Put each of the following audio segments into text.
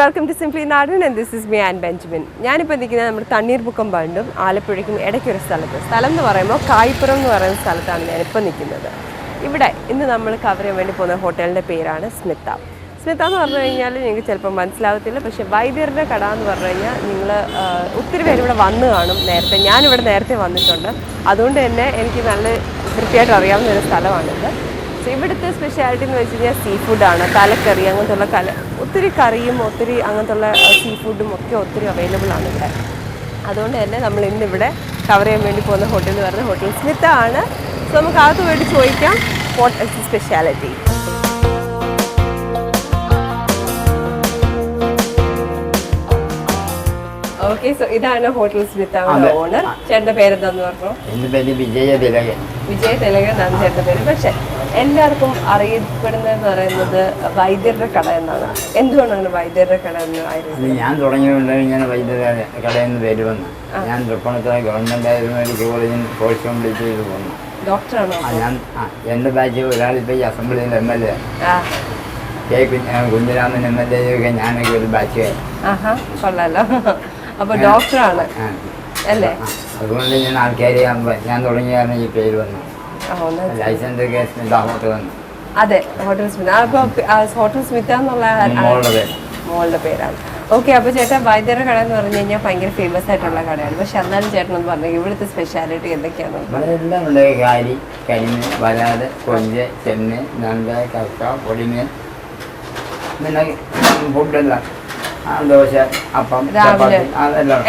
welcome to Simply Narden and this is me Anne Benjamin. ഞാനിപ്പോൾ നിൽക്കുന്നത് നമ്മുടെ തണ്ണീർമുക്കം ബണ്ടും ആലപ്പുഴയ്ക്കും ഇടയ്ക്കൊരു സ്ഥലം എന്ന് പറയുമ്പോൾ കായ്പുറം എന്ന് പറയുന്ന സ്ഥലത്താണ് ഞാനിപ്പോൾ നിൽക്കുന്നത്. ഇവിടെ ഇന്ന് നമ്മൾ കവർ ചെയ്യാൻ വേണ്ടി പോകുന്ന ഹോട്ടലിൻ്റെ പേരാണ് സ്മിത. സ്മിത എന്ന് പറഞ്ഞു കഴിഞ്ഞാൽ നിങ്ങൾക്ക് ചിലപ്പോൾ മനസ്സിലാവത്തില്ല, പക്ഷേ വൈദ്യരുടെ കട എന്ന് പറഞ്ഞു കഴിഞ്ഞാൽ നിങ്ങൾ ഒത്തിരി പേര് ഇവിടെ വന്ന് കാണും. ഞാനിവിടെ നേരത്തെ വന്നിട്ടുണ്ട്, അതുകൊണ്ട് തന്നെ എനിക്ക് നല്ല കൃത്യമായിട്ട് അറിയാവുന്ന ഒരു സ്ഥലമാണിത്. ഇവിടുത്തെ സ്പെഷ്യാലിറ്റി എന്ന് വെച്ച് കഴിഞ്ഞാൽ സീ ഫുഡാണ്. തലക്കറി അങ്ങനത്തുള്ള ഒത്തിരി കറിയും ഒത്തിരി അങ്ങനത്തുള്ള സീ ഫുഡും ഒക്കെ ഒത്തിരി അവൈലബിൾ ആണ് ഇവിടെ. അതുകൊണ്ട് തന്നെ നമ്മൾ ഇന്നിവിടെ കവർ ചെയ്യാൻ വേണ്ടി പോകുന്ന ഹോട്ടൽ എന്ന് പറയുന്നത് ഹോട്ടൽ സ്മിത ആണ്. സോ നമുക്ക് അകത്ത് വേണ്ടി ചോദിക്കാം what is the speciality. Okay, so ഇതാണ് ഹോട്ടൽ സ്മിത ഓണർ. ചേട്ടൻ്റെ പേരെന്താന്ന് പറഞ്ഞു? എൻ്റെ പേര് വിജയ തിലകൻ. വിജയ തിലകൻ എന്നാണ് ചേട്ടൻ്റെ പേര്. പക്ഷെ എല്ലാവർക്കും അറിയപ്പെടുന്നതെന്ന് പറയുന്നത് വൈദ്യരുടെ കട എന്നാണ്. എന്തുകൊണ്ടാണ് വൈദ്യരുടെ കട എന്ന് ആയിരുന്നു? ഞാൻ തുടങ്ങിയതുകൊണ്ട് ഇങ്ങനെ വൈദ്യരുടെ കട എന്ന് പേര് വന്നു. ഞാൻ തൃപ്പൂണിത്തുറ ഗവൺമെൻറ് മെഡിക്കൽ കോളേജിൽ കോഴ്സ് കംപ്ലീറ്റ് ചെയ്ത് പോന്നു. ഡോക്ടറാണോ? ഞാൻ എൻ്റെ ബാച്ച് ഒരാളിപ്പോൾ ഈ അസംബ്ലിയിൽ MLA കെ കുഞ്ഞിരാമൻ MLA ഒക്കെ ഞാനൊക്കെ ഒരു ബാച്ച്. കൊള്ളാലോ. അപ്പോൾ ഡോക്ടറാണ് അല്ലേ? അതുകൊണ്ട് ഞാൻ ആൾക്കാരെ ഞാൻ തുടങ്ങിയാണ് ഈ പേര് വന്നു. ലൈസൻസ് ഒക്കെ സ്മിത ഹോട്ടൽ വന്നു. അതെ, ഹോട്ടൽ സ്മിത. അപ്പോൾ ഹോട്ടൽ സ്മിത എന്നുള്ള മോളുടെ പേരാണ്. ഓക്കെ, അപ്പോൾ ചേട്ടൻ വൈദ്യരുടെ കട എന്ന് പറഞ്ഞു കഴിഞ്ഞാൽ ഭയങ്കര ഫേമസ് ആയിട്ടുള്ള കടയാണ്. പക്ഷെ എന്നാലും ചേട്ടൻ ഒന്ന് പറഞ്ഞു ഇവിടുത്തെ സ്പെഷ്യാലിറ്റി എന്തൊക്കെയാണ്? എല്ലാം ഉണ്ട്. കാരി, കരിമീൻ, വരാട്, കൊഞ്ച്, ചെമ്മീൻ, നണ്ട്, കക്ക, പൊടിമീൻ, പിന്നെ ഫുഡെല്ലാം, ദോശ, അപ്പം, രാവിലെ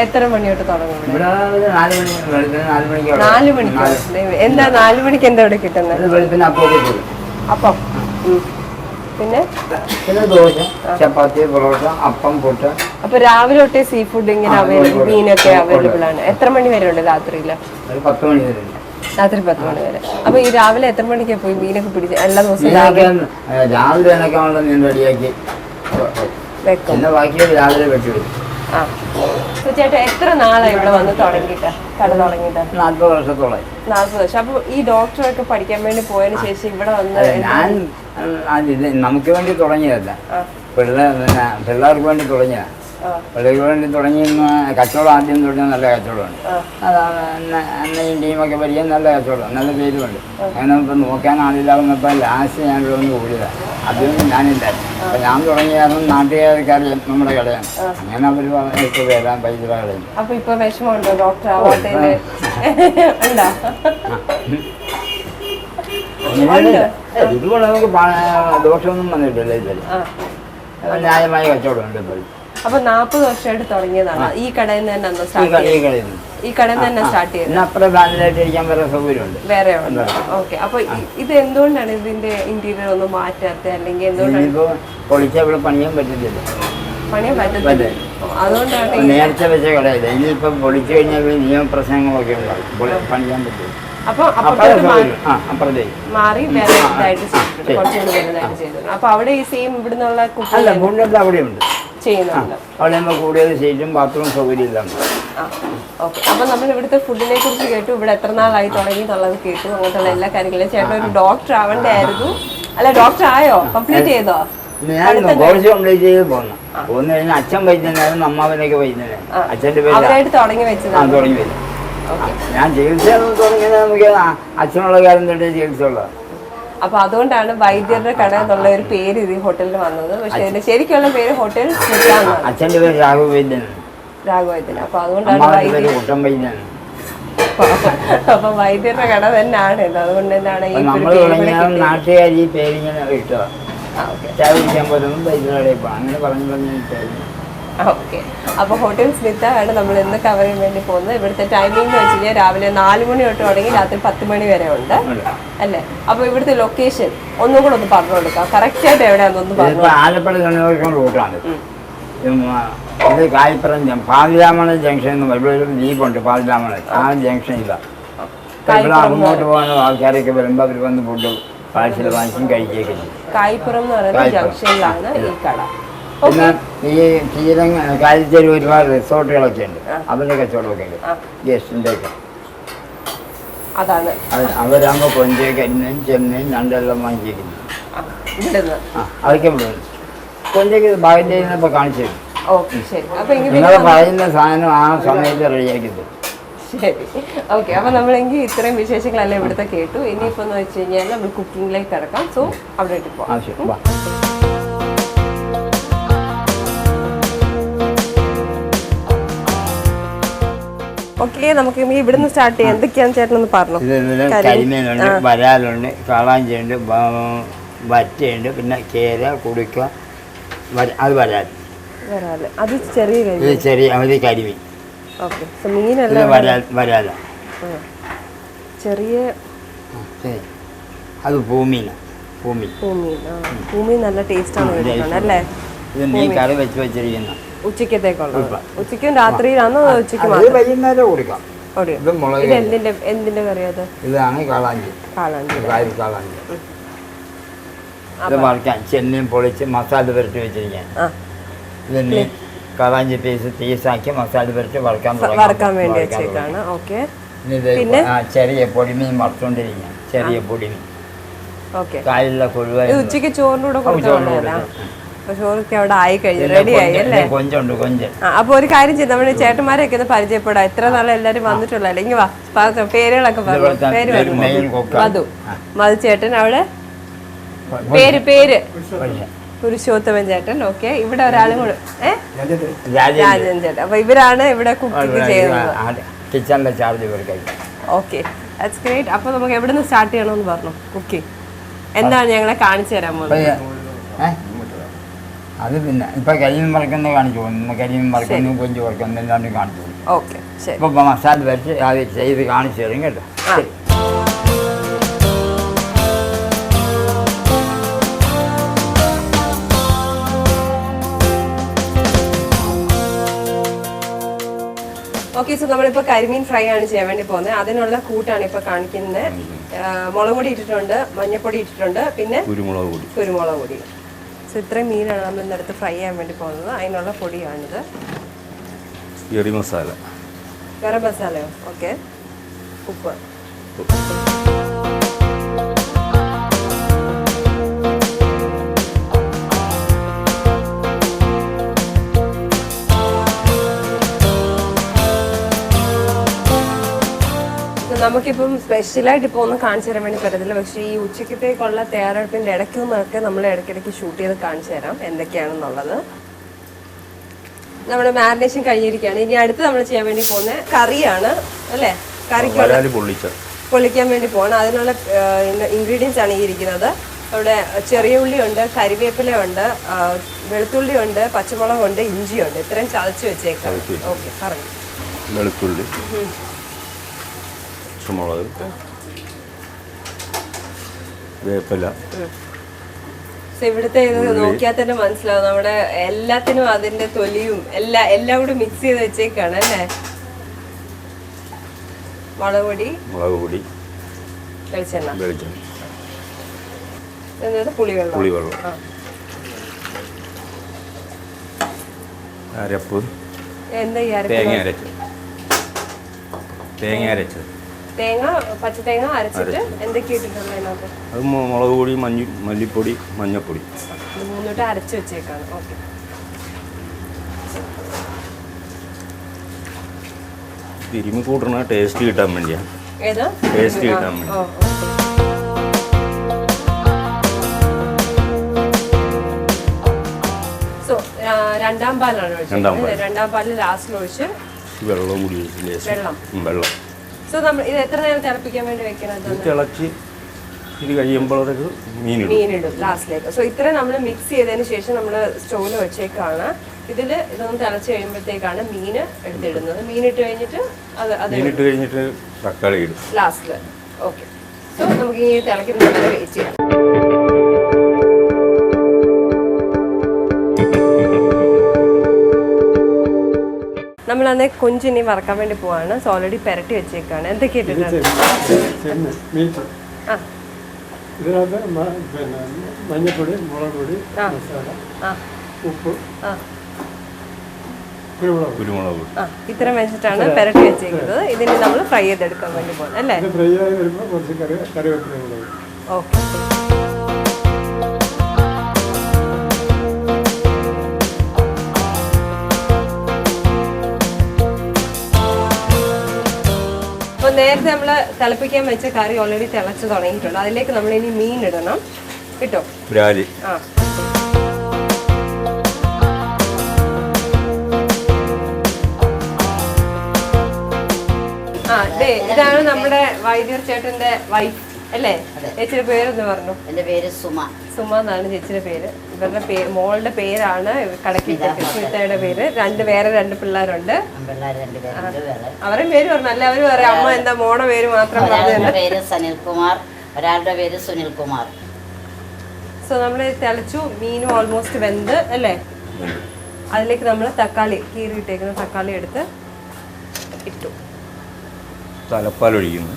എത്ര മണി തൊട്ട് തുടങ്ങും? ഇവിടെ 4 മണിക്ക്. 4 മണിക്ക് എന്താ 4 മണിക്ക് എന്താ ഇവിടെ കിട്ടുന്നത്? വെളുപ്പിന് അപ്പം. അപ്പം പിന്നെ ദോശ, ചപ്പാത്തി, പൊറോട്ട, അപ്പം, പുട്ട്. അപ്പൊ രാവിലെ തൊട്ടേ സീ ഫുഡ് ഇങ്ങനെ മീനൊക്കെ അവൈലബിൾ ആണ്. എത്ര മണി വരെ ഉണ്ട് രാത്രിയില്? 10 മണി വരെ. രാത്രി 10 മണി വരെ. അപ്പൊ ഈ രാവിലെ എത്ര മണിക്കാ പോയി മീനൊക്കെ പിടിച്ച് എല്ലാ ദിവസവും രാവിലെ എനക്കാണല്ലോ മീൻ റെഡിയാക്കി വെക്കും. ബാക്കിയൊക്കെ രാവിലെ വെച്ചു. ചേട്ടാ എത്ര നാളായി ഇവിടെ വന്ന് തുടങ്ങിയിട്ട് കട തുടങ്ങിയിട്ട്? 40 വർഷത്തോളായി. 40 വർഷം. അപ്പൊ ഈ ഡോക്ടറൊക്കെ പഠിക്കാൻ വേണ്ടി പോയതിനു ശേഷം ഇവിടെ വന്ന് ഞാൻ നമുക്ക് വേണ്ടി തുടങ്ങിയതല്ല, പിള്ളേർക്ക് വേണ്ടി തുടങ്ങിയതാണ്. പിള്ളേർക്ക് വേണ്ടി തുടങ്ങി കച്ചവടം ആദ്യം തൊട്ട് നല്ല കച്ചവടമുണ്ട്. അതാണ് അന്നയും ടീമൊക്കെ പരിചയം, നല്ല കച്ചവടം, നല്ല പേരുമുണ്ട്. അങ്ങനെ ഇപ്പം നോക്കാൻ ആളില്ലാവുന്നപ്പോൾ ലാസ്റ്റ് ഞാൻ ഇവിടെ വന്ന് കൂടിയതാണ്. അതൊന്നും ഞാനില്ലായിരുന്നു. അപ്പം ഞാൻ തുടങ്ങിയ കാരണം നാട്ടുകാർക്കറിയാം നമ്മുടെ കടയാണ്. അങ്ങനെ അവർ ഇപ്പോൾ വരാൻ പൈസ കളയും. അപ്പൊ ഇപ്പൊ വിഷമമുണ്ടോ ഡോക്ടർ ആവാത്തതിന്? ഇതുകൊണ്ട് നമുക്ക് ദോഷമൊന്നും വന്നിട്ടില്ല. ഇതുവരെ ന്യായമായ കച്ചവടമുണ്ട് ഇപ്പോൾ. അപ്പൊ 40 വർഷമായിട്ട് തുടങ്ങിയതാണ് ഈ കടയിൽ നിന്ന് തന്നെ സ്റ്റാർട്ട് ചെയ്തത്? വേറെ ഉണ്ട്. ഓക്കെ, അപ്പൊ ഇത് എന്തുകൊണ്ടാണ് ഇതിന്റെ ഇന്റീരിയർ ഒന്നും മാറ്റാത്ത? അല്ലെങ്കിൽ എന്തുകൊണ്ടാണ് പണിയാൻ പറ്റില്ല? പണിയാൻ പറ്റത്തില്ല. അതുകൊണ്ടാണ് നേരത്തെ വെച്ച കടയില്ല. ഇനിയിപ്പം പൊളിച്ചു കഴിഞ്ഞാൽ നിയമപ്രശ്നങ്ങളൊക്കെ ഉണ്ടാവും, പണിയാൻ പറ്റില്ല. അപ്പൊ മാറി വേറെ കുറച്ചുകൂടി വലുതായിട്ട് ചെയ്തു. അപ്പൊ അവിടെ ഈ സെയിം ഇവിടുന്നുള്ള അവിടെയുണ്ട് ചെയ്യുന്നുണ്ട്. അവിടെ കൂടുതൽ സീറ്റും ബാത്റൂം സൗകര്യം ഇല്ല. ഓക്കെ, അപ്പൊ നമ്മൾ ഇവിടുത്തെ ഫുഡിനെ കുറിച്ച് കേട്ടു, ഇവിടെ എത്ര നാളായി തുടങ്ങി എന്നുള്ളത് കേട്ടു, അങ്ങനത്തുള്ള എല്ലാ കാര്യങ്ങളും. ചേട്ടൻ ഒരു ഡോക്ടർ ആവണ്ടായിരുന്നു. അല്ല, ഡോക്ടർ ആയോ? കംപ്ലീറ്റ് ചെയ്തോ? ഞാൻ കോഴ്സ് കംപ്ലീറ്റ് ചെയ്ത് പോന്നു കഴിഞ്ഞാൽ അച്ഛൻ വൈദ്യനായിരുന്നു, അമ്മാവനൊക്കെ വൈദ്യനായിരുന്നു. അച്ഛൻ്റെ പേര് അവരായിട്ട് തുടങ്ങി വെച്ചതാണ്. തുടങ്ങി വെച്ചു. ഞാൻ ചികിത്സ തുടങ്ങിയത് നമുക്ക് അച്ഛനുള്ള കാര്യം തൊട്ട് ചികിത്സ ഉള്ളതാണ്. അപ്പൊ അതുകൊണ്ടാണ് വൈദ്യരുടെ കട എന്നുള്ള ഒരു പേര് ഇത് ഹോട്ടലിന് വന്നത്. പക്ഷെ ഇതിന്റെ ശരിക്കുള്ള പേര് ഹോട്ടൽ സ്മിത എന്നാണ്. അച്ഛൻ്റെ പേര് രാഘവൈദ്യൻ. അപ്പൊ അതുകൊണ്ടാണ് അപ്പൊ വൈദ്യരുടെ കട തന്നെയാണ് ഇത്. അതുകൊണ്ട് തന്നെയാണ് ഈ നാട്ടുകാർ ഈ പേരിങ്ങനെ ഇട്ടോ ചാവിക്കാൻ പോലും വൈദ്യരുടെ അങ്ങനെ പറഞ്ഞു. ഓക്കെ, അപ്പോൾ ഹോട്ടൽ സ്മിത ആണ് നമ്മൾ ഇന്ന് കവർ ചെയ്യാൻ വേണ്ടി പോകുന്നത്. ഇവിടുത്തെ ടൈമിംഗ് എന്ന് വെച്ച് കഴിഞ്ഞാൽ രാവിലെ 4 മണി തൊട്ട് തുടങ്ങി രാത്രി 10 മണി വരെ ഉണ്ട് അല്ലേ? അപ്പോൾ ഇവിടുത്തെ ലൊക്കേഷൻ ഒന്നും കൂടെ ഒന്ന് പറഞ്ഞു കൊടുക്കാം, കറക്റ്റ് ആയിട്ട് എവിടെയാണെന്നൊന്ന് പറഞ്ഞു. ആലപ്പുഴ റൂട്ടാണ് ഇത്. കായ്പുറം പാതിരാമണ ജംഗ്ഷൻ എന്ന് ഇവിടെ ഒരു ദ്വീപുണ്ട്, പാതിരാമണ. ആ ജംഗ്ഷൻ ഇല്ല. ഇവിടെ അങ്ങോട്ട് പോകുന്ന ആൾക്കാരൊക്കെ വരുമ്പോൾ അവർ വന്ന് ഫുഡ് പാഴ്സൽ വാങ്ങിച്ചും കഴിക്കുകയൊക്കെ ചെയ്യും. കായ്പുറം എന്ന് പറയുന്ന ജംഗ്ഷനിലാണ് ഈ കട. പിന്നെ ഈ കാലിച്ചേരി ഒരുപാട് റിസോർട്ടുകളൊക്കെ ഉണ്ട്, അവരുടെ കച്ചവടമൊക്കെ ഉണ്ട്, ഗസ്റ്റിൻ്റെ ഒക്കെ. അവരാകുമ്പോൾ കൊഞ്ച്, കരിമീൻ, ചെമ്മീൻ, നണ്ടെല്ലാം വാങ്ങിച്ചിരിക്കുന്നു. അതൊക്കെ ഇവിടെ ഉണ്ട്. കൊഞ്ചൊക്കെ ഭാഗം ചെയ്യുന്നപ്പോൾ കാണിച്ചു തരും. ഓക്കെ ശരി. അപ്പൊ നിങ്ങൾ പറയുന്ന സാധനം ആ സമയത്ത് റെഡിയാക്കി തരും. ശരി ഓക്കെ. അപ്പൊ നമ്മളെങ്കിൽ ഇത്രയും വിശേഷങ്ങളെല്ലാം ഇവിടുത്തെ കേട്ടു. ഇനിയിപ്പോ എന്ന് വെച്ച് കഴിഞ്ഞാൽ നമ്മൾ കുക്കിങ്ങിലേക്ക് കിടക്കാം. സോ അവിടെ പോവാം. ഓക്കെ, നമുക്ക് ഇവിടുന്ന് സ്റ്റാർട്ട് ചെയ്യാം. എന്തൊക്കെയാന്ന് ചേട്ടനൊന്ന് പറഞ്ഞു. കരിമീനുണ്ട്, വരാലുണ്ട്, കാളാഞ്ചിയുണ്ട്, വറ്റയുണ്ട്, പിന്നെ കേര, കുടുക്ക, അത് വരാൽ. അത് ചെറിയ അത് കരിമീൻ. ഓക്കെ, മീനല്ല വരാല. ചെറിയ അത് പൂമീൻ. പൂമീൻ നല്ല ടേസ്റ്റ് ആണ് അല്ലേ? ഇത് മീൻ കറി വെച്ച് വെച്ചിരിക്കുന്ന ഉച്ചക്കത്തേക്കുള്ള. ഉച്ചക്കും രാത്രിയിലാണോ? ഉച്ചക്ക് വൈകുന്നേരം കൊടുക്കാം. ഇത് എന്തിന്റെ കറിയത്? ഇതാണ് കാളാഞ്ചി. ഇത് വറക്കാൻ ചെമ്മീൻ പൊളിച്ച് മസാല പുരട്ടി വെച്ചിരിക്കാൻ. ഇത് മീൻ കാളാഞ്ചി പീസാക്കി മസാല പുരട്ടി വറക്കാൻ വേണ്ടി വെച്ചേക്കാണ്. ഓക്കെ, പിന്നെ ചെറിയ പൊടിമീൻ വറുത്തോണ്ടിരിക്കാൻ. ചെറിയ പൊടിമീൻ കാലിലുള്ള കൊഴുവ. ഉച്ചക്ക് ചോറിനൂടെ ചോറൊക്കെ അവിടെ ആയി കഴിഞ്ഞു, റെഡി ആയി അല്ലേ? കൊഞ്ചുണ്ട്, കൊഞ്ച്. അപ്പൊ ഒരു കാര്യം ചെയ്ത് നമ്മുടെ ചേട്ടന്മാരെയൊക്കെ ഒന്ന് പരിചയപ്പെടാം. എത്ര നാളെ എല്ലാരും വന്നിട്ടുള്ളല്ലേ? ഇങ്ങ വാ, പേരുകളൊക്കെ പറഞ്ഞു. മധു ചേട്ടൻ. അവിടെ പേര് പുരുഷോത്തമൻ ചേട്ടൻ. ഓക്കെ, ഇവിടെ ഒരാളും കൂടെ രാജൻ ചേട്ടൻ. അപ്പൊ ഇവരാണ് ഇവിടെ കുക്കിംഗ് ചെയ്യുന്നത്. കിച്ചണിലെ ചാർജ്. Okay, that's great. അപ്പൊ നമുക്ക് എവിടെ നിന്ന് സ്റ്റാർട്ട് ചെയ്യണമെന്ന് പറഞ്ഞു കുക്കിംഗ്? എന്താണ് ഞങ്ങളെ കാണിച്ചു തരാൻ പോകുന്നത്? അത് പിന്നെ ഇപ്പൊ കരിമീൻ വറക്കുന്ന കാണിച്ചു. കരിമീൻ വറക്കുന്നു, കൊഞ്ച് വറക്കുന്നു, എല്ലാം കാണിച്ചു. ഓക്കെ ശരി. ഇപ്പൊ മസാല വരച്ച് അത് ചെയ്ത് കാണിച്ചു തരും കേട്ടോ. ഓക്കെ, സോ നമ്മളിപ്പോൾ കരിമീൻ ഫ്രൈ ആണ് ചെയ്യാൻ വേണ്ടി പോകുന്നത്. അതിനുള്ള കൂട്ടാണ് ഇപ്പോൾ കാണിക്കുന്നത്. മുളക് പൊടി ഇട്ടിട്ടുണ്ട്, മഞ്ഞൾപ്പൊടി ഇട്ടിട്ടുണ്ട്, പിന്നെ കുരുമുളക് പൊടി. സോ ഇത്രയും മീനാണ് നമ്മൾ ഇന്നടുത്ത് ഫ്രൈ ചെയ്യാൻ വേണ്ടി പോകുന്നത്. അതിനുള്ള പൊടിയാണിത്. ഗരം മസാലയോ? ഓക്കെ, ഉപ്പ്. നമുക്കിപ്പം സ്പെഷ്യലായിട്ട് ഇപ്പോൾ ഒന്നും കാണിച്ചു തരാൻ വേണ്ടി പറ്റത്തില്ല. പക്ഷേ ഈ ഉച്ചക്കത്തേക്കുള്ള തയ്യാറെടുപ്പിൻ്റെ ഇടയ്ക്കൊന്നൊക്കെ നമ്മൾ ഇടയ്ക്കിടയ്ക്ക് ഷൂട്ട് ചെയ്ത് കാണിച്ചു തരാം എന്തൊക്കെയാണെന്നുള്ളത്. നമ്മുടെ മാരിനേഷൻ കഴിഞ്ഞിരിക്കുകയാണ്. ഇനി അടുത്ത് നമ്മൾ ചെയ്യാൻ വേണ്ടി പോകുന്ന കറിയാണ് അല്ലേ? കറിക്ക് പൊള്ളിക്കാൻ വേണ്ടി പോകണം. അതിനുള്ള ഇൻഗ്രീഡിയൻസ് ആണ് ഈ ഇരിക്കുന്നത്. അവിടെ ചെറിയ ഉള്ളിയുണ്ട്, കരിവേപ്പിലയുണ്ട്, വെളുത്തുള്ളിയുണ്ട്, പച്ചമുളകുണ്ട്, ഇഞ്ചിയുണ്ട്. ഇത്രയും ചതച്ച് വെച്ചേക്കാം. ഓക്കെ, പറഞ്ഞു. വെളുത്തുള്ളി, പച്ചമുളക്, വേപ്പില. ഇവിടുത്തെ ഇത് നോക്കിയാൽ തന്നെ മനസ്സിലാവും. നമ്മുടെ എല്ലാത്തിനും അതിന്റെ തൊലിയും എല്ലാം കൂടെ മിക്സ് ചെയ്ത് വെച്ചേക്കാണ് അല്ലേ? മുളക് പൊടി, വെളിച്ചെണ്ണ, പുളിവെള്ളം, അരപ്പ്, എന്താ തേങ്ങ പച്ചത്തേങ്ങ അരച്ചിട്ട് എന്തൊക്കെ ഇട്ടിട്ടുള്ളത് അതിനകത്ത്? അത് മുളക് പൊടി, മല്ലിപ്പൊടി, മഞ്ഞൾപ്പൊടി മൂന്നിട്ട് അരച്ച് വെച്ചേക്കാണ്. ഓക്കെ, തിരുമ്മി കൂട്ടണ ടേസ്റ്റ് കിട്ടാൻ വേണ്ടിയാണ്. ഏതാ ടേസ്റ്റ് കിട്ടാൻ വേണ്ടി. സോ രണ്ടാം പാലാണ് ഒഴിച്ചത്. രണ്ടാം പാലിൽ ലാസ്റ്റിൽ ഒഴിച്ച് വെള്ളം കൂടി വെള്ളം. സോ നമ്മൾ ഇത് എത്ര നേരം തിളപ്പിക്കാൻ വേണ്ടി വെക്കണം? തിളച്ച് ഇത് കഴിയുമ്പോഴത്തേക്ക് മീനിടും ലാസ്റ്റിലേക്ക്. സോ ഇത്രയും നമ്മൾ മിക്സ് ചെയ്തതിന് ശേഷം നമ്മൾ സ്റ്റോവിൽ വെച്ചേക്കാണ്. ഇതൊന്ന് തിളച്ച് കഴിയുമ്പോഴത്തേക്കാണ് മീൻ എടുത്തിടുന്നത്. മീനിട്ട് കഴിഞ്ഞിട്ട് തക്കാളി ഇടും ലാസ്റ്റില്. ഓക്കെ, സോ നമുക്ക് ഇനി തിളയ്ക്കുന്നത് വരെ വെയിറ്റ് ചെയ്യാം. നമ്മളന്ന് കൊഞ്ചിനി വറക്കാൻ വേണ്ടി പോവാണ്. സോ ഓൾറെഡി പെരട്ടി വെച്ചേക്കാണ്. എന്തൊക്കെ ഇട്ടിട്ടുണ്ട്? മഞ്ഞപ്പൊടി, മുളക് പൊടി, മസാല, ഉപ്പ്, കുരുമുളക്. ഇത്രയും വെച്ചിട്ടാണ് പെരട്ടി വെച്ചേക്കുന്നത്. ഇതിന് നമ്മൾ ഫ്രൈ ചെയ്തെടുക്കാൻ വേണ്ടി പോകുന്നത് അല്ലേ? ഫ്രൈ ആയി വരുമ്പോൾ കുറച്ച് കറിവേപ്പില. ഓക്കെ, നേരത്തെ നമ്മൾ തിളപ്പിക്കാൻ വെച്ച കറി ഓൾറെഡി തിളച്ച് തുടങ്ങിയിട്ടുണ്ട്. അതിലേക്ക് നമ്മൾ ഇനി മീൻ ഇടണം കേട്ടോ. ബ്രാലി. ഇതാണ് നമ്മുടെ വൈദ്യർ ചേട്ടന്റെ വൈഫ് അല്ലേ? ചേച്ചിയുടെ പേരെന്ന് പറഞ്ഞു? എന്റെ പേര് സുമ. സുമ എന്നാണ് ചേച്ചിയുടെ പേര്. ഇവരുടെ മോളുടെ പേരാണ് കടക്കിട്ട സ്മിതയുടെ പേര്. വേറെ രണ്ട് പിള്ളേരുണ്ട്. അവരുടെ പേര് പറഞ്ഞു അല്ലെ? അവര് പറയാം അമ്മ എന്താ മോടെ പേര് മാത്രം പറഞ്ഞു. പേര് സനിൽകുമാർ, ഒരാളുടെ പേര് സുനിൽകുമാർ. സോ നമ്മള് തിളച്ചു, മീനും ഓൾമോസ്റ്റ് വെന്ത് അല്ലേ? അതിലേക്ക് നമ്മൾ തക്കാളി കീറിയിട്ടേക്കുന്ന തക്കാളി എടുത്ത് ഇട്ടു. തലപ്പാൽ ഒഴിക്കുന്നു.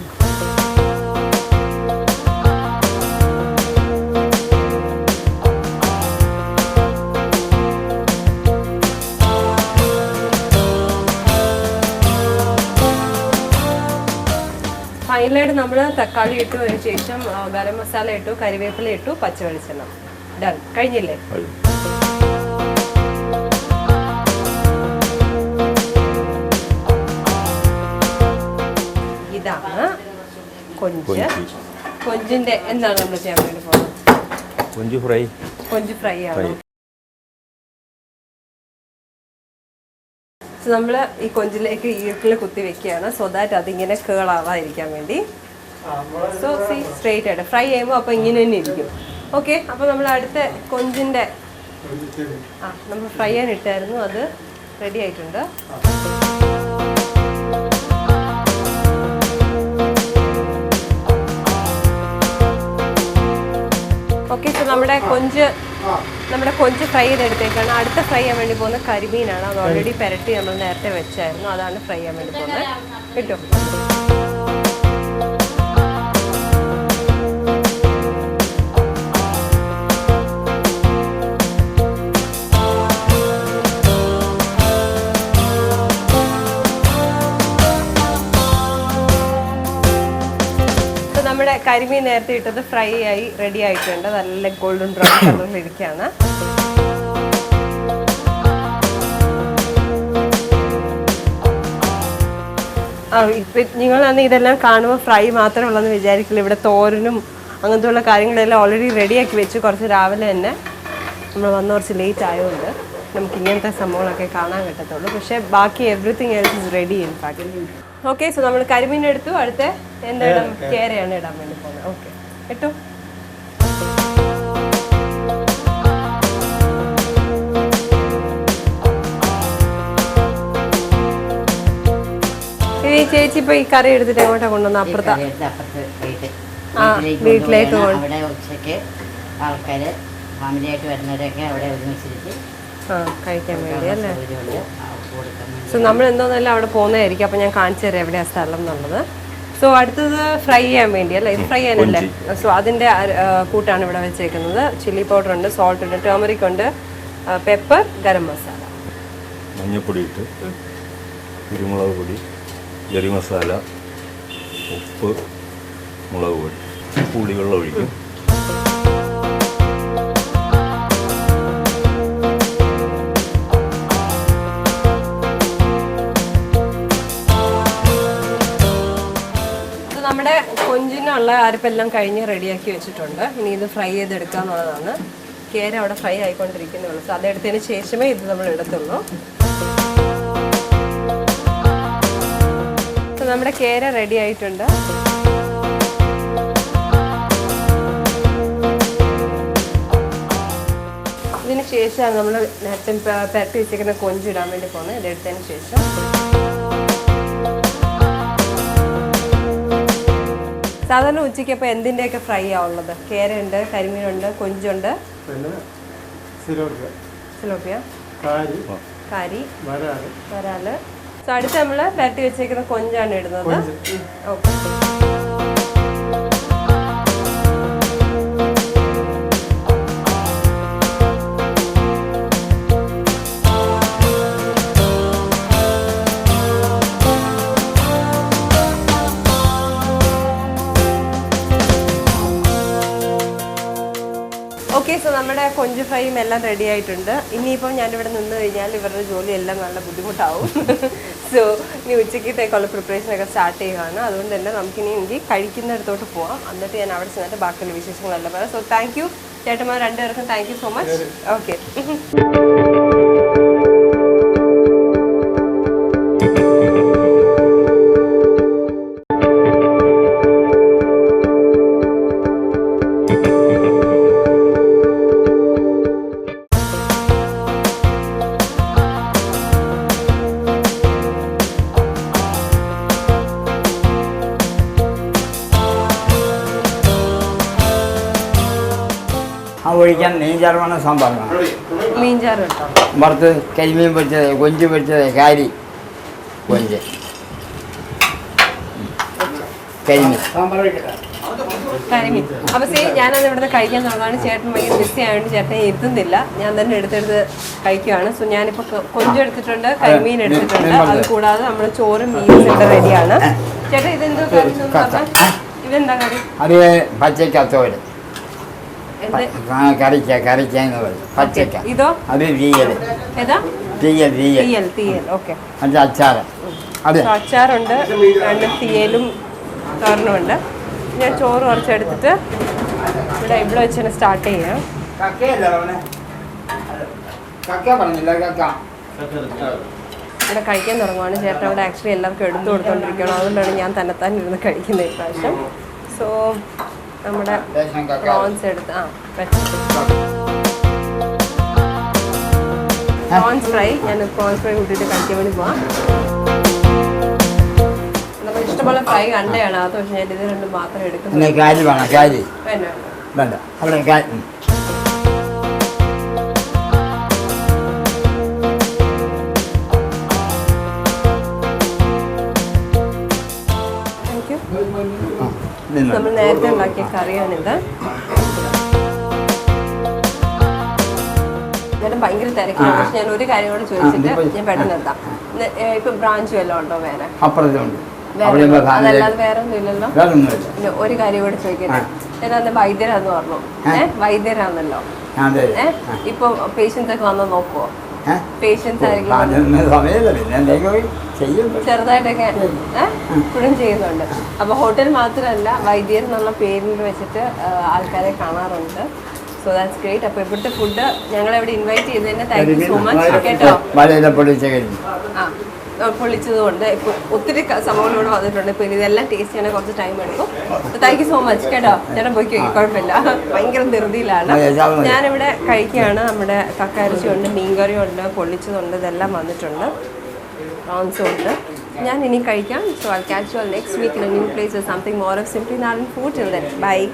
ഫൈനലായിട്ട് നമ്മൾ തക്കാളി ഇട്ടു, അതിന് ശേഷം ഗരം മസാല ഇട്ടു, കരിവേപ്പില ഇട്ടു, പച്ചവെളിച്ചെണ്ണ. ഡൺ. കഴിഞ്ഞില്ലേ? ഇതാണ് കൊഞ്ച്. കൊഞ്ചിന്റെ എന്താണ് നമ്മൾ ചെയ്യാൻ വേണ്ടി പോകുന്നത്? കൊഞ്ച് ഫ്രൈ. കൊഞ്ച് ഫ്രൈ ആണ്. നമ്മൾ ഈ കൊഞ്ചിലേക്ക് ഈർക്കിൽ കുത്തി വെക്കുകയാണ്, സോ ദാറ്റ് അതിങ്ങനെ കേളാവാതിരിക്കാൻ വേണ്ടി. സോ സി സ്ട്രെയിറ്റ് ആയിട്ട് ഫ്രൈ ചെയ്യുമ്പോൾ അപ്പോൾ ഇങ്ങനെ തന്നെ ഇരിക്കും. ഓക്കെ, അപ്പോൾ നമ്മൾ അടുത്ത കൊഞ്ചിൻ്റെ നമ്മൾ ഫ്രൈ ചെയ്യാൻ ഇട്ടായിരുന്നു, അത് റെഡി ആയിട്ടുണ്ട്. ഓക്കെ, സോ നമ്മുടെ കൊഞ്ച് ഫ്രൈ ചെയ്തെടുത്തേക്കാണ്. അടുത്ത ഫ്രൈ ചെയ്യാൻ വേണ്ടി പോകുന്ന കരിമീനാണ്. അത് ഓൾറെഡി പെരട്ടി നമ്മൾ നേരത്തെ വെച്ചായിരുന്നു, അതാണ് ഫ്രൈ ചെയ്യാൻ വേണ്ടി പോകുന്നത്. കിട്ടും. നമ്മുടെ കരിമീൻ നേരത്തെ ഇട്ടത് ഫ്രൈ ആയി റെഡി ആയിട്ടുണ്ട്. നല്ല ഗോൾഡൻ ബ്രൗൺ കളറിൽ ഇരിക്കുകയാണ്. ഇപ്പം നിങ്ങൾ അന്ന് ഇതെല്ലാം കാണുമ്പോൾ ഫ്രൈ മാത്രമേ ഉള്ളതെന്ന് വിചാരിക്കില്ല. ഇവിടെ തോരനും അങ്ങനത്തെ ഉള്ള കാര്യങ്ങളെല്ലാം ഓൾറെഡി റെഡിയാക്കി വെച്ച് കുറച്ച് രാവിലെ തന്നെ. നമ്മൾ വന്ന് കുറച്ച് ലേറ്റ് ആയതുകൊണ്ട് നമുക്ക് ഇങ്ങനത്തെ സംഭവങ്ങളൊക്കെ കാണാൻ പറ്റത്തുള്ളൂ. പക്ഷേ ബാക്കി everything else is ready in fact. Okay, so നമ്മൾ കരിമീൻ എടുത്തു. അടുത്ത എന്താ ഇടാം? കേരയാണ് ഇടാൻ വേണ്ടി പോകുന്നത്. ഓക്കെ, ഇട്ടു. ചേച്ചി ഇപ്പൊ ഈ കറി എടുത്തിട്ട് എങ്ങോട്ടാ കൊണ്ടുവന്ന? അപ്പുറത്താ വീട്ടിലേക്ക് അവിടെ ഉച്ചയ്ക്ക് ആൾക്കാര് ഫാമിലിയായിട്ട് വരുന്നവരൊക്കെ അവിടെ ഒരുമിച്ചിരിച്ച് കഴിക്കാൻ വേണ്ടി അല്ലേ? സോ നമ്മൾ എന്തോന്നല്ല അവിടെ പോകുന്നതായിരിക്കും. അപ്പം ഞാൻ കാണിച്ചു തരാം എവിടെയാണ് സ്ഥലം എന്നുള്ളത്. സോ അടുത്തത് ഫ്രൈ ചെയ്യാൻ വേണ്ടി അല്ലേ? ഇത് ഫ്രൈ ചെയ്യാനല്ലേ? സോ അതിൻ്റെ കൂട്ടാണ് ഇവിടെ വെച്ചേക്കുന്നത്. ചില്ലി പൗഡർ ഉണ്ട്, സോൾട്ട് ഉണ്ട്, ടേമറിക് ഉണ്ട്, പെപ്പർ, ഗരം മസാല, മഞ്ഞൾപ്പൊടി ഇട്ട്, കുരുമുളക് പൊടി, ഗരം മസാല, ഉപ്പ്, മുളക് പൊടി, പുളിവെള്ളം ഒഴിക്കും. നമ്മുടെ കൊഞ്ചിനുള്ള അരപ്പെല്ലാം കഴിഞ്ഞ് റെഡിയാക്കി വെച്ചിട്ടുണ്ട്. ഇനി ഇത് ഫ്രൈ ചെയ്തെടുക്കുക എന്നുള്ളതാണ്. കേര അവിടെ ഫ്രൈ ആയിക്കൊണ്ടിരിക്കുന്നുള്ളൂ. സോ അതെടുത്തതിന് ശേഷമേ ഇത് നമ്മൾ എടുത്തുള്ളൂ. സോ നമ്മുടെ കേര റെഡി ആയിട്ടുണ്ട്. ഇതിന് ശേഷമാണ് നമ്മൾ നേരത്തെ പെരട്ടി വെച്ചിരിക്കുന്ന കൊഞ്ചിടാൻ വേണ്ടി പോകുന്നത്. ഇതെടുത്തതിന് ശേഷം സാധാരണ ഉച്ചയ്ക്ക് അപ്പോൾ എന്തിൻ്റെയൊക്കെ ഫ്രൈ ആവുള്ളത്? കേരയുണ്ട്, കരിമീനുണ്ട്, കൊഞ്ചുണ്ട്, സിലോപ്പിയ, കാരി, വരാല്. സോ അടുത്ത് നമ്മൾ പെരട്ടി വെച്ചേക്കുന്ന കൊഞ്ചാണ് ഇടുന്നത്. Okay, okay. സോ നമ്മുടെ കൊഞ്ച് ഫ്രൈയും എല്ലാം റെഡി ആയിട്ടുണ്ട്. ഇനിയിപ്പം ഞാനിവിടെ നിന്ന് കഴിഞ്ഞാൽ ഇവരുടെ ജോലിയെല്ലാം നല്ല ബുദ്ധിമുട്ടാവും. സോ ഇനി ഉച്ചക്കത്തേക്കുള്ള പ്രിപ്പറേഷനൊക്കെ സ്റ്റാർട്ട് ചെയ്യുകയാണ്. അതുകൊണ്ട് തന്നെ നമുക്കിനി എനിക്ക് കഴിക്കുന്നിടത്തോട്ട് പോവാം. എന്നിട്ട് ഞാൻ അവിടെ ചെന്നിട്ട് ബാക്കിയുള്ള വിശേഷങ്ങളെല്ലാം പറയാം. സോ താങ്ക് യു ചേട്ടന്മാർ രണ്ടുപേർക്കും, thank you so much. Okay. ആ ഒഴിക്കാൻ മീൻചാറ് വേണം, സാമ്പാർ വേണം. മീൻചാറ് കേട്ടോ, വറുത്ത് കരിമീൻ പൊരിച്ചത്, കൊഞ്ച് പൊരിച്ചത്, കാരി കൊഞ്ച്, കരിമീൻ. കരിമീൻ. അപ്പോൾ സേ ഞാനത് ഇവിടുന്ന് കഴിക്കാൻ തുടങ്ങുകയാണ്. ചേട്ടൻ ഭയങ്കര ബിസി ആയതുകൊണ്ട് ചേട്ടനെ എത്തുന്നില്ല, ഞാൻ തന്നെ എടുത്തെടുത്ത് കഴിക്കുകയാണ്. സോ ഞാനിപ്പോൾ കൊഞ്ച് എടുത്തിട്ടുണ്ട്, കരിമീൻ എടുത്തിട്ടുണ്ട്. അത് കൂടാതെ നമ്മൾ ചോറും മീൻസ് ഇവിടെ റെഡിയാണ്. ചേട്ടാ ഇതെന്തോ കറി എന്ന് പറഞ്ഞാൽ ഇതെന്താ കറി? അത് പച്ചക്കത്തോല്, കറിക്കാന്ന് പറയും പച്ചക്ക. ഇതോ? അത് തീയൽ. ഏതാ? തീയൽ. തീയൽ. ഓക്കെ. അത് അച്ചാറ്. അത് അച്ചാറുണ്ട്, രണ്ട് തീയലും തോരനുമുണ്ട്. ഞാൻ ചോറ് കുറച്ചെടുത്തിട്ട് ഇവിടെ വെച്ച് തന്നെ സ്റ്റാർട്ട് ചെയ്യാം. ഇവിടെ കഴിക്കാൻ തുടങ്ങുവാണ്. ചേട്ടൻ അവിടെ ആക്ച്വലി എല്ലാവർക്കും എടുത്തു കൊടുത്തോണ്ടിരിക്കണം. അതുകൊണ്ടാണ് ഞാൻ തന്നെത്താൻ ഇരുന്ന് കഴിക്കുന്നത് ഇപ്രാവശ്യം. സോ നമ്മുടെ പ്രോൺസ് എടുത്ത് പ്രോൺസ് ഫ്രൈ, ഞാൻ പ്രോൺസ് ഫ്രൈ കൂട്ടിയിട്ട് കഴിക്കാൻ വേണ്ടി പോവാം. നമ്മൾ ഇഷ്ടംപോലെ ഫ്രൈ കണ്ടയാണ് അത്, പക്ഷെ ഞാൻ ഇത് രണ്ടും മാത്രം എടുക്കുന്നത്. കാരി വേണം, കാരി വേണ്ട അവിടെ. നമ്മൾ നേരത്തെ ഉണ്ടാക്കിയ കറിയാണിത്. ചേട്ടൻ ഭയങ്കര തിരക്കാണ്, പക്ഷെ ഞാൻ ഒരു കാര്യം കൂടെ ചോദിച്ചിട്ട് ഞാൻ പെട്ടെന്ന് എത്താം. ഇപ്പൊ ബ്രാഞ്ച് വല്ലതും ഉണ്ടോ വേറെ? അതല്ലാതെ വേറെ ഒന്നും ഇല്ലല്ലോ. പിന്നെ ഒരു കാര്യം കൂടെ ചോദിക്കട്ടെ, ഏതാണ്ട് വൈദ്യരാന്ന് പറഞ്ഞു. വൈദ്യരാന്നല്ലോ. ഇപ്പൊ പേഷ്യൻസ് ഒക്കെ വന്ന് നോക്കുവോ? പേഷ്യൻസ് ചെറുതായിട്ടൊക്കെ ഇപ്പോഴും ചെയ്യുന്നുണ്ട്. അപ്പൊ ഹോട്ടൽ മാത്രമല്ല, വൈദ്യർ എന്നുള്ള പേരിൽ വെച്ചിട്ട് ആൾക്കാരെ കാണാറുണ്ട്. So that's great. അപ്പൊ ഇവിടുത്തെ ഫുഡ് ഞങ്ങളെ ഇവിടെ ഇൻവൈറ്റ് ചെയ്തതിന് താങ്ക് യു സോ മച്ച് കേട്ടോ. പൊള്ളിച്ചത് കൊണ്ട് ഇപ്പൊ ഒത്തിരി സംഭവങ്ങൾ ഇവിടെ വന്നിട്ടുണ്ട്. ഇപ്പൊ ഇതെല്ലാം ടേസ്റ്റ് ചെയ്യാൻ കുറച്ച് ടൈം എടുക്കും. താങ്ക് യു സോ മച്ച് കേട്ടോ. ചേട്ടൻ പോയിക്കോ, കുഴപ്പമില്ല, ഭയങ്കര ധൃതിയിലാണ്. ഞാനിവിടെ കഴിക്കുകയാണ്. നമ്മുടെ കക്കയിറച്ചി ഉണ്ട്, മീൻകറിയും ഉണ്ട്, പൊള്ളിച്ചതുണ്ട്, ഇതെല്ലാം വന്നിട്ടുണ്ട്, പ്രോൺസും ഉണ്ട്. ഞാൻ ഇനി കഴിക്കാം. So I catch you all next week in a new place with something more of Simply Narayan food. Till then, bye.